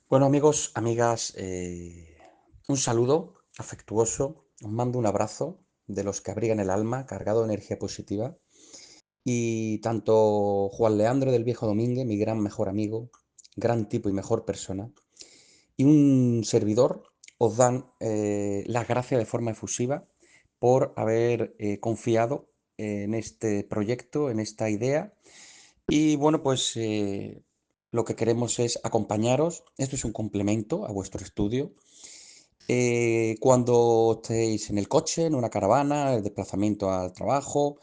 Bueno, amigos, amigas, un saludo afectuoso, os mando un abrazo de los que abrigan el alma, cargado de energía positiva. Y tanto Juan Leandro del Viejo Domínguez, mi gran mejor amigo, gran tipo y mejor persona, y un servidor os dan las gracias de forma efusiva por haber confiado en este proyecto, en esta idea. Y bueno, pues lo que queremos es acompañaros. Esto es un complemento a vuestro estudio. Cuando estéis en el coche, en una caravana, el desplazamiento al trabajo,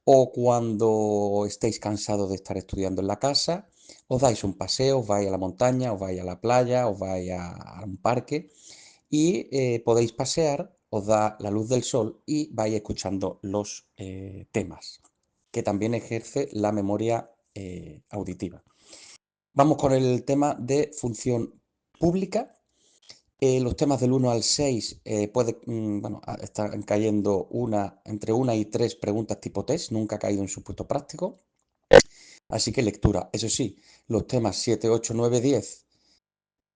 o cuando estéis cansados de estar estudiando en la casa, os dais un paseo, os vais a la montaña, os vais a la playa, os vais a un parque y podéis pasear, os da la luz del sol y vais escuchando los temas, que también ejerce la memoria auditiva. Vamos con el tema de función pública. Los temas del 1 al 6 bueno, están cayendo entre una y tres preguntas tipo test, nunca ha caído en supuesto práctico. Así que lectura. Eso sí, los temas 7, 8, 9, 10,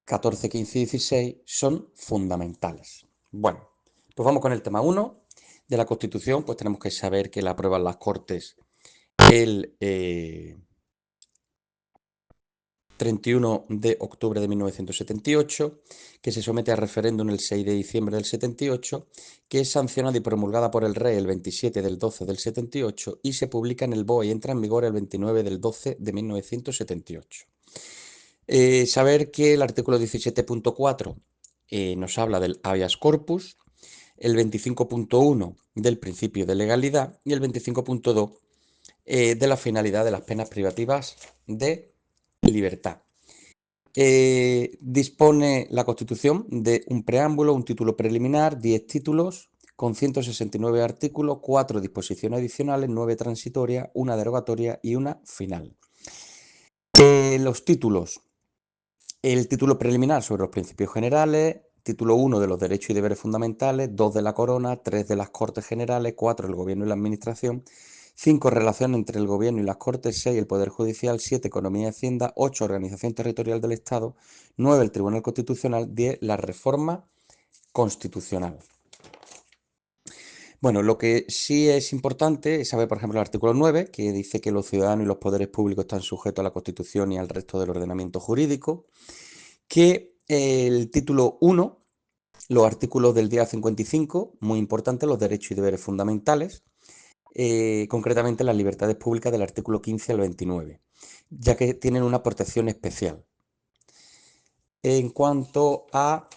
14, 15 y 16 son fundamentales. Bueno, pues vamos con el tema 1 de la Constitución. Pues tenemos que saber que la aprueban las Cortes el 31 de octubre de 1978, que se somete a referéndum el 6 de diciembre del 78, que es sancionada y promulgada por el Rey el 27 del 12 del 78 y se publica en el BOE y entra en vigor el 29 del 12 de 1978. Saber que el artículo 17.4 nos habla del habeas corpus, el 25.1 del principio de legalidad y el 25.2 de la finalidad de las penas privativas de libertad. Dispone la Constitución de un preámbulo, un título preliminar, 10 títulos, con 169 artículos, 4 disposiciones adicionales, 9 transitorias, una derogatoria y una final. Los títulos. El título preliminar sobre los principios generales, título 1 de los derechos y deberes fundamentales, 2 de la Corona, 3 de las Cortes Generales, 4 el Gobierno y la Administración, 5 relación entre el Gobierno y las Cortes, 6 el Poder Judicial, 7 Economía y Hacienda, 8 Organización Territorial del Estado, 9 el Tribunal Constitucional, 10 la Reforma Constitucional. Bueno, lo que sí es importante es saber, por ejemplo, el artículo 9, que dice que los ciudadanos y los poderes públicos están sujetos a la Constitución y al resto del ordenamiento jurídico, que el título 1, los artículos del día 55, muy importante, los derechos y deberes fundamentales, concretamente las libertades públicas del artículo 15 al 29, ya que tienen una protección especial. En cuanto a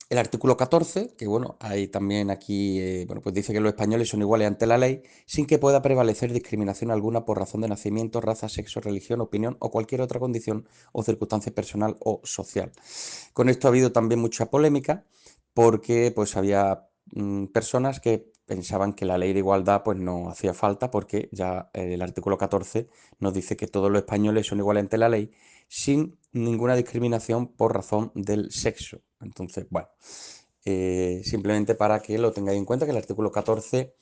el artículo 14, que bueno, hay también aquí, bueno, pues dice que los españoles son iguales ante la ley, sin que pueda prevalecer discriminación alguna por razón de nacimiento, raza, sexo, religión, opinión o cualquier otra condición o circunstancia personal o social. Con esto ha habido también mucha polémica porque pues había personas que pensaban que la ley de igualdad pues no hacía falta porque ya el artículo 14 nos dice que todos los españoles son iguales ante la ley sin ninguna discriminación por razón del sexo. Entonces, bueno, simplemente para que lo tengáis en cuenta que el artículo 14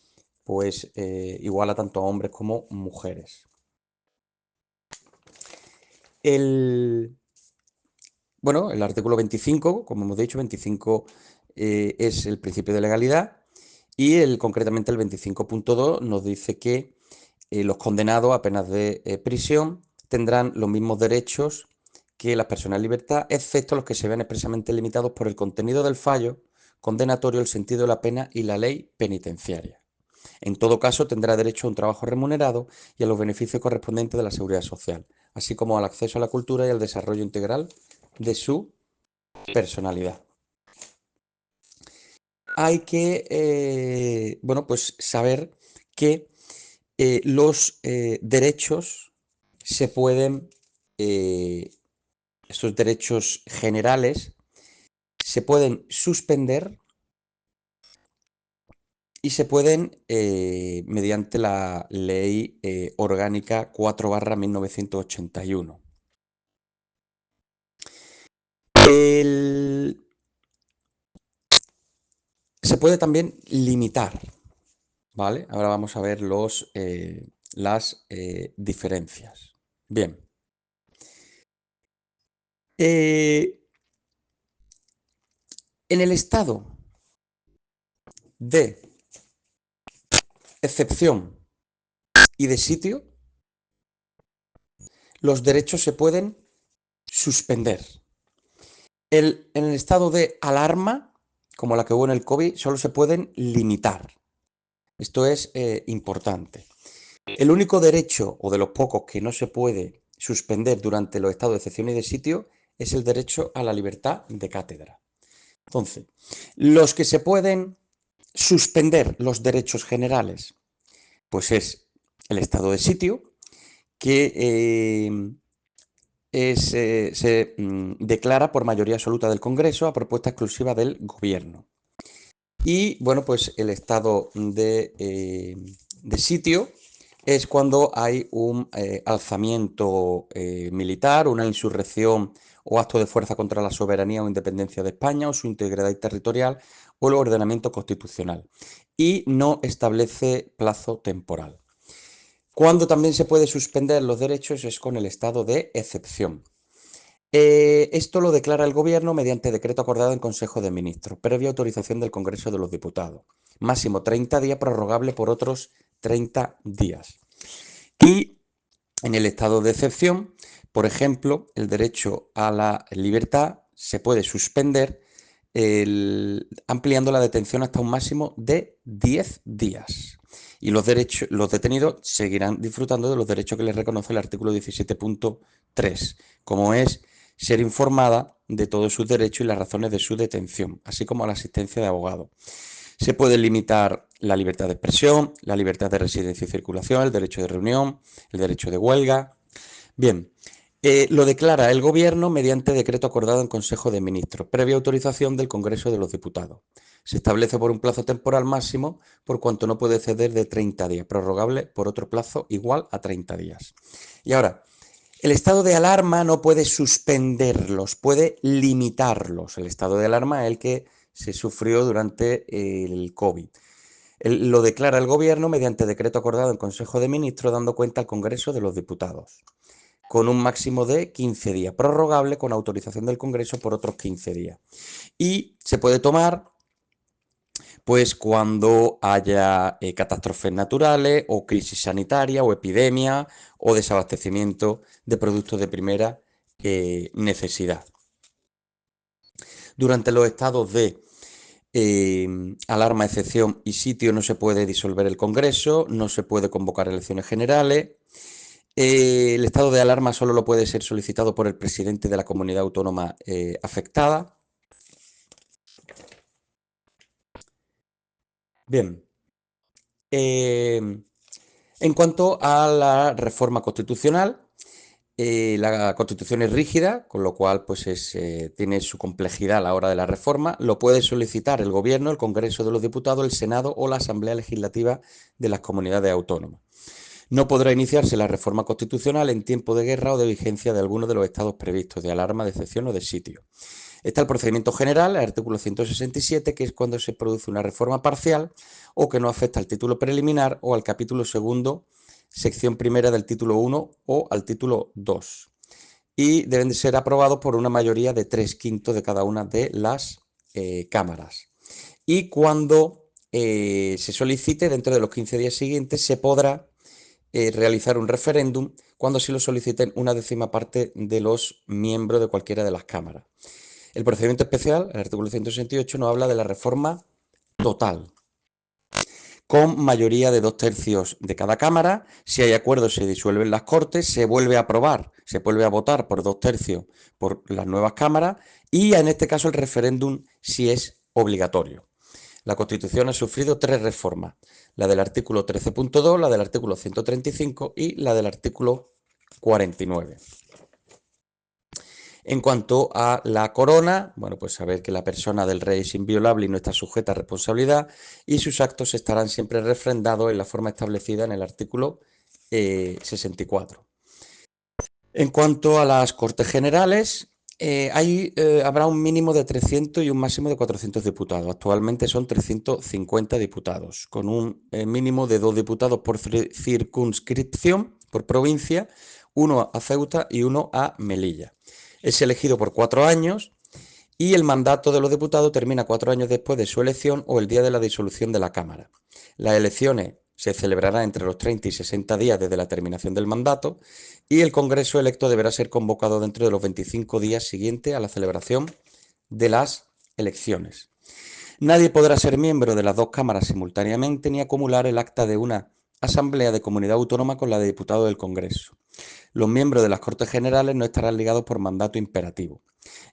pues iguala tanto a hombres como mujeres. El, Bueno, el artículo 25, como hemos dicho, 25 es el principio de legalidad y concretamente el 25.2 nos dice que los condenados a penas de prisión tendrán los mismos derechos que las personas en libertad, excepto los que se vean expresamente limitados por el contenido del fallo condenatorio, el sentido de la pena y la ley penitenciaria. En todo caso, tendrá derecho a un trabajo remunerado y a los beneficios correspondientes de la seguridad social, así como al acceso a la cultura y al desarrollo integral de su personalidad. Hay que, bueno, pues saber que los derechos se pueden, estos derechos generales, se pueden suspender y se pueden, mediante la Ley Orgánica 4/1981. El, Se puede también limitar, ¿vale? Ahora vamos a ver las diferencias. Bien. En el estado de excepción y de sitio, los derechos se pueden suspender. En el estado de alarma, como la que hubo en el COVID, solo se pueden limitar. Esto es importante. El único derecho, o de los pocos que no se puede suspender durante los estados de excepción y de sitio, es el derecho a la libertad de cátedra. Entonces, los que se pueden suspender los derechos generales, pues es el estado de sitio, que se declara por mayoría absoluta del Congreso a propuesta exclusiva del Gobierno. Y bueno, pues el estado de sitio es cuando hay un alzamiento militar, una insurrección o acto de fuerza contra la soberanía o independencia de España o su integridad territorial o el ordenamiento constitucional. Y no establece plazo temporal. Cuando también se puede suspender los derechos es con el estado de excepción. Esto lo declara el Gobierno mediante decreto acordado en Consejo de Ministros, previa autorización del Congreso de los Diputados. Máximo 30 días, prorrogable por otros 30 días. Y en el estado de excepción, por ejemplo, el derecho a la libertad se puede suspender ampliando la detención hasta un máximo de 10 días. Y los detenidos seguirán disfrutando de los derechos que les reconoce el artículo 17.3, como es ser informada de todos sus derechos y las razones de su detención, así como a la asistencia de abogado. Se puede limitar la libertad de expresión, la libertad de residencia y circulación, el derecho de reunión, el derecho de huelga. Bien, lo declara el Gobierno mediante decreto acordado en Consejo de Ministros, previa autorización del Congreso de los Diputados. Se establece por un plazo temporal máximo, por cuanto no puede exceder de 30 días, prorrogable por otro plazo igual a 30 días. Y ahora, el estado de alarma no puede suspenderlos, puede limitarlos. El estado de alarma es el que se sufrió durante el COVID. Lo declara el Gobierno mediante decreto acordado en Consejo de Ministros, dando cuenta al Congreso de los Diputados, con un máximo de 15 días, prorrogable con autorización del Congreso por otros 15 días. Y se puede tomar pues cuando haya catástrofes naturales o crisis sanitaria o epidemia o desabastecimiento de productos de primera necesidad. Durante los estados de alarma, excepción y sitio no se puede disolver el Congreso, no se puede convocar elecciones generales. El estado de alarma solo lo puede ser solicitado por el presidente de la comunidad autónoma afectada. Bien. En cuanto a la reforma constitucional, la Constitución es rígida, con lo cual pues tiene su complejidad a la hora de la reforma. Lo puede solicitar el Gobierno, el Congreso de los Diputados, el Senado o la Asamblea Legislativa de las comunidades autónomas. No podrá iniciarse la reforma constitucional en tiempo de guerra o de vigencia de alguno de los estados previstos, de alarma, de excepción o de sitio. Está el procedimiento general, el artículo 167, que es cuando se produce una reforma parcial o que no afecta al título preliminar o al capítulo segundo, sección primera del título 1 o al título 2. Y deben de ser aprobados por una mayoría de 3/5 de cada una de las cámaras. Y cuando se solicite, dentro de los 15 días siguientes, se podrá realizar un referéndum cuando se lo soliciten una décima parte de los miembros de cualquiera de las cámaras. El procedimiento especial, el artículo 168, nos habla de la reforma total, con mayoría de 2/3 de cada cámara. Si hay acuerdo, se disuelven las Cortes, se vuelve a aprobar, se vuelve a votar por 2/3 por las nuevas cámaras y en este caso el referéndum sí es obligatorio. La Constitución ha sufrido 3 reformas, la del artículo 13.2, la del artículo 135 y la del artículo 49. En cuanto a la corona, bueno, pues saber que la persona del rey es inviolable y no está sujeta a responsabilidad y sus actos estarán siempre refrendados en la forma establecida en el artículo 64. En cuanto a las Cortes Generales, habrá un mínimo de 300 y un máximo de 400 diputados. Actualmente son 350 diputados, con un mínimo de 2 diputados por circunscripción, por provincia, uno a Ceuta y uno a Melilla. Es elegido por 4 años y el mandato de los diputados termina 4 años después de su elección o el día de la disolución de la Cámara. Las elecciones se celebrarán entre los 30 y 60 días desde la terminación del mandato y el Congreso electo deberá ser convocado dentro de los 25 días siguientes a la celebración de las elecciones. Nadie podrá ser miembro de las dos cámaras simultáneamente ni acumular el acta de una asamblea de comunidad autónoma con la de diputado del Congreso. Los miembros de las Cortes Generales no estarán ligados por mandato imperativo.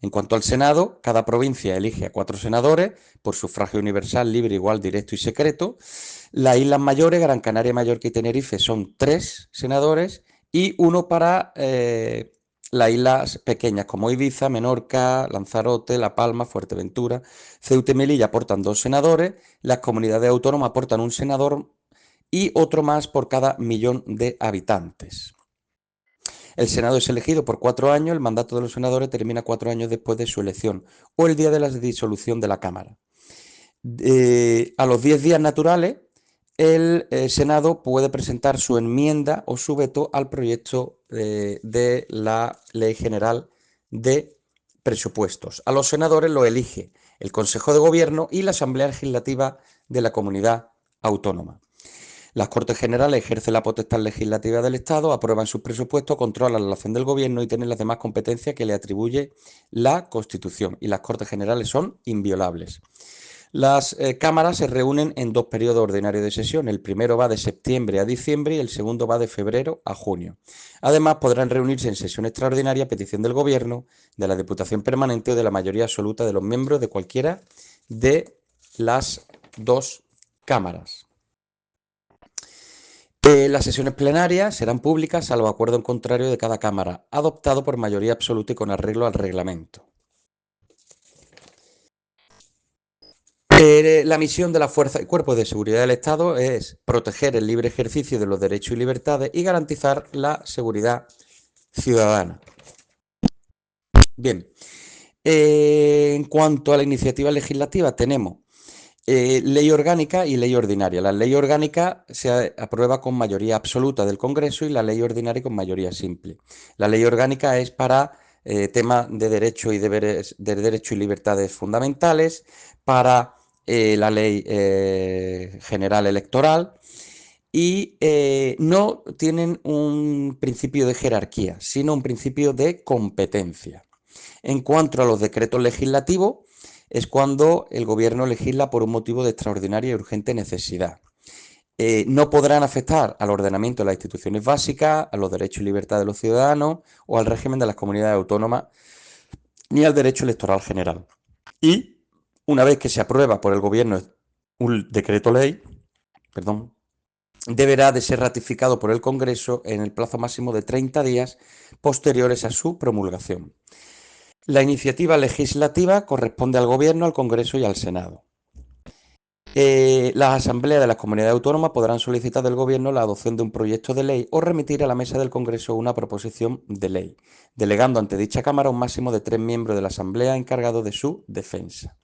En cuanto al Senado, cada provincia elige a 4 senadores por sufragio universal, libre, igual, directo y secreto. Las Islas Mayores, Gran Canaria, Mallorca y Tenerife son 3 senadores y uno para las islas pequeñas como Ibiza, Menorca, Lanzarote, La Palma, Fuerteventura, Ceuta y Melilla aportan 2 senadores, las comunidades autónomas aportan un senador y otro más por cada millón de habitantes. El Senado es elegido por 4 años, el mandato de los senadores termina 4 años después de su elección o el día de la disolución de la Cámara. A los 10 días naturales, el Senado puede presentar su enmienda o su veto al proyecto de la Ley General de Presupuestos. A los senadores lo elige el Consejo de Gobierno y la Asamblea Legislativa de la Comunidad Autónoma. Las Cortes Generales ejercen la potestad legislativa del Estado, aprueban sus presupuestos, controlan la acción del Gobierno y tienen las demás competencias que le atribuye la Constitución. Y las Cortes Generales son inviolables. Las cámaras se reúnen en 2 periodos ordinarios de sesión. El primero va de septiembre a diciembre y el segundo va de febrero a junio. Además, podrán reunirse en sesión extraordinaria a petición del Gobierno, de la Diputación Permanente o de la mayoría absoluta de los miembros de cualquiera de las 2 cámaras. Las sesiones plenarias serán públicas, salvo acuerdo en contrario de cada Cámara, adoptado por mayoría absoluta y con arreglo al reglamento. La misión de las fuerzas y cuerpos de seguridad del Estado es proteger el libre ejercicio de los derechos y libertades y garantizar la seguridad ciudadana. Bien, en cuanto a la iniciativa legislativa, tenemos ley orgánica y ley ordinaria. La ley orgánica se aprueba con mayoría absoluta del Congreso y la ley ordinaria con mayoría simple. La ley orgánica es para temas de derechos y deberes, de derechos y libertades fundamentales, para la ley general electoral y no tienen un principio de jerarquía, sino un principio de competencia. En cuanto a los decretos legislativos, es cuando el Gobierno legisla por un motivo de extraordinaria y urgente necesidad. No podrán afectar al ordenamiento de las instituciones básicas, a los derechos y libertades de los ciudadanos o al régimen de las comunidades autónomas, ni al derecho electoral general. Y una vez que se aprueba por el Gobierno un decreto ley, deberá de ser ratificado por el Congreso en el plazo máximo de 30 días posteriores a su promulgación. La iniciativa legislativa corresponde al Gobierno, al Congreso y al Senado. Las asambleas de las comunidades autónomas podrán solicitar del Gobierno la adopción de un proyecto de ley o remitir a la mesa del Congreso una proposición de ley, delegando ante dicha Cámara un máximo de 3 miembros de la Asamblea encargados de su defensa.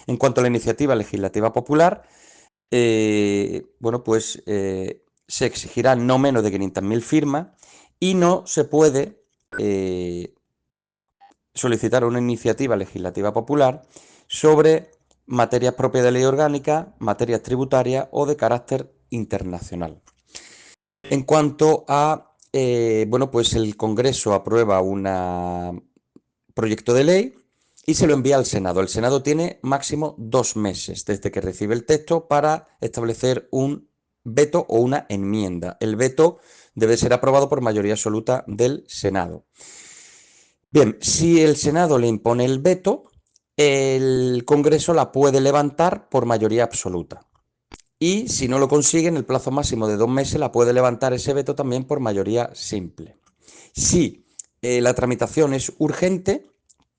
En cuanto a la iniciativa legislativa popular, se exigirán no menos de 500.000 firmas y no se puede solicitar una iniciativa legislativa popular sobre materias propias de ley orgánica, materias tributarias o de carácter internacional. En cuanto a, el Congreso aprueba un proyecto de ley y se lo envía al Senado. El Senado tiene máximo 2 meses desde que recibe el texto para establecer un veto o una enmienda. El veto debe ser aprobado por mayoría absoluta del Senado. Bien, si el Senado le impone el veto, el Congreso la puede levantar por mayoría absoluta. Y si no lo consigue, en el plazo máximo de 2 meses, la puede levantar ese veto también por mayoría simple. Si la tramitación es urgente,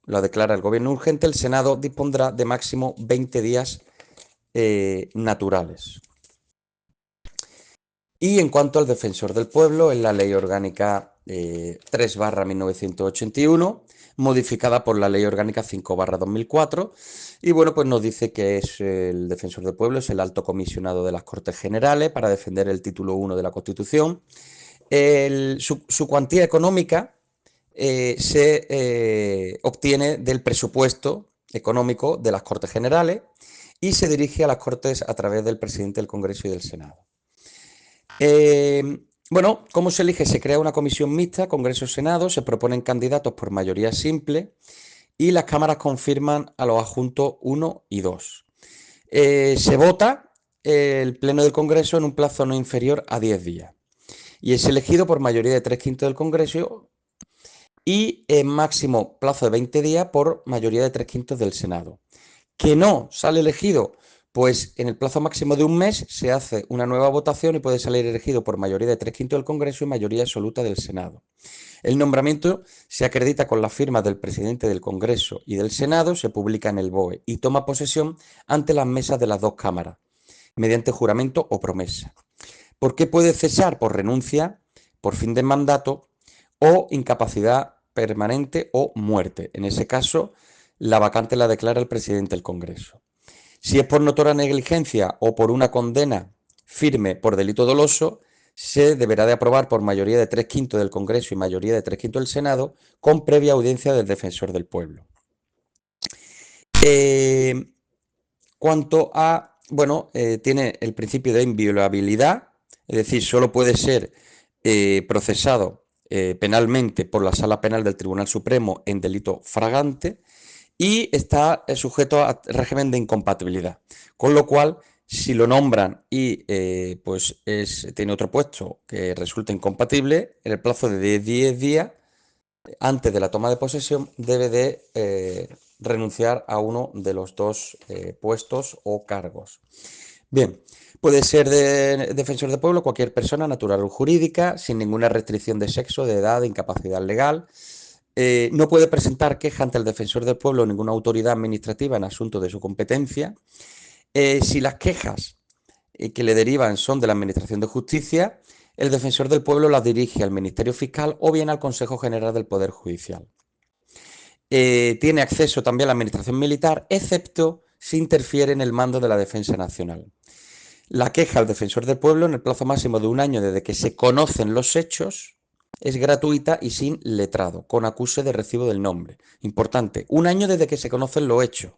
lo declara el Gobierno urgente, el Senado dispondrá de máximo 20 días naturales. Y en cuanto al defensor del pueblo, en la Ley Orgánica 3/1981, modificada por la Ley Orgánica 5/2004, y pues nos dice que es el defensor del pueblo, es el alto comisionado de las Cortes Generales para defender el título 1 de la Constitución. Su cuantía económica se obtiene del presupuesto económico de las Cortes Generales y se dirige a las Cortes a través del presidente del Congreso y del Senado. Bueno, ¿cómo se elige? Se crea una comisión mixta, Congreso-Senado, se proponen candidatos por mayoría simple y las cámaras confirman a los adjuntos 1 y 2. Se vota el Pleno del Congreso en un plazo no inferior a 10 días y es elegido por mayoría de 3/5 del Congreso y en máximo plazo de 20 días por mayoría de 3/5 del Senado. ¿Que no sale elegido? Pues en el plazo máximo de un mes se hace una nueva votación y puede salir elegido por mayoría de 3/5 del Congreso y mayoría absoluta del Senado. El nombramiento se acredita con la firma del presidente del Congreso y del Senado, se publica en el BOE y toma posesión ante las mesas de las dos cámaras, mediante juramento o promesa. ¿Por qué puede cesar? Por renuncia, por fin de mandato o incapacidad permanente o muerte. En ese caso, la vacante la declara el presidente del Congreso. Si es por notoria negligencia o por una condena firme por delito doloso, se deberá de aprobar por mayoría de 3/5 del Congreso y mayoría de 3/5 del Senado, con previa audiencia del defensor del pueblo. Cuanto a, bueno, tiene el principio de inviolabilidad, es decir, solo puede ser procesado penalmente por la Sala Penal del Tribunal Supremo en delito fragante y está sujeto a régimen de incompatibilidad, con lo cual si lo nombran y pues tiene otro puesto que resulta incompatible, en el plazo de 10 días antes de la toma de posesión debe de renunciar a uno de los dos puestos o cargos. Bien, puede ser defensor del pueblo cualquier persona natural o jurídica, sin ninguna restricción de sexo, de edad, de incapacidad legal. No puede presentar queja ante el defensor del pueblo o ninguna autoridad administrativa en asuntos de su competencia. Si las quejas que le derivan son de la Administración de Justicia, el defensor del pueblo las dirige al Ministerio Fiscal o bien al Consejo General del Poder Judicial. Tiene acceso también a la Administración Militar, excepto si interfiere en el mando de la Defensa Nacional. La queja al defensor del pueblo en el plazo máximo de un año desde que se conocen los hechos es gratuita y sin letrado, con acuse de recibo del nombre. Importante, un año desde que se conocen los hechos.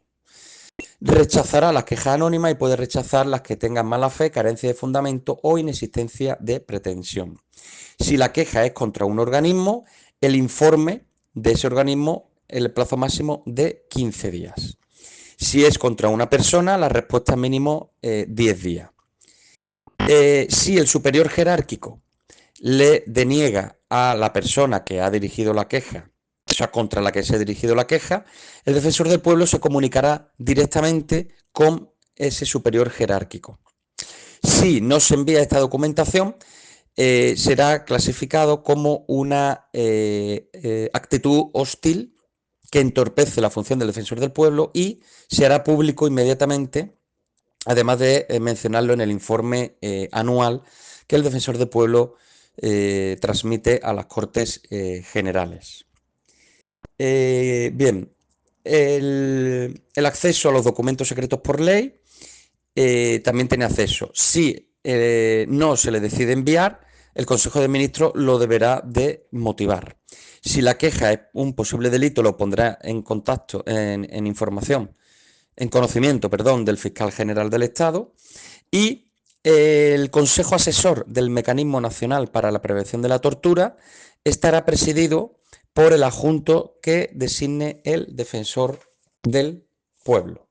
Rechazará las quejas anónimas y puede rechazar las que tengan mala fe, carencia de fundamento o inexistencia de pretensión. Si la queja es contra un organismo, el informe de ese organismo en el plazo máximo de 15 días. Si es contra una persona, la respuesta mínimo 10 días. Si el superior jerárquico le deniega a la persona que ha dirigido la queja, o sea, contra la que se ha dirigido la queja, el defensor del pueblo se comunicará directamente con ese superior jerárquico. Si no se envía esta documentación, será clasificado como una actitud hostil que entorpece la función del defensor del pueblo y se hará público inmediatamente, además de mencionarlo en el informe anual que el defensor del pueblo transmite a las Cortes Generales. Bien, el acceso a los documentos secretos por ley también tiene acceso. Si no se le decide enviar, el Consejo de Ministros lo deberá de motivar. Si la queja es un posible delito, lo pondrá en contacto, en información, en conocimiento, perdón, del Fiscal General del Estado y el Consejo Asesor del Mecanismo Nacional para la Prevención de la Tortura estará presidido por el adjunto que designe el defensor del pueblo.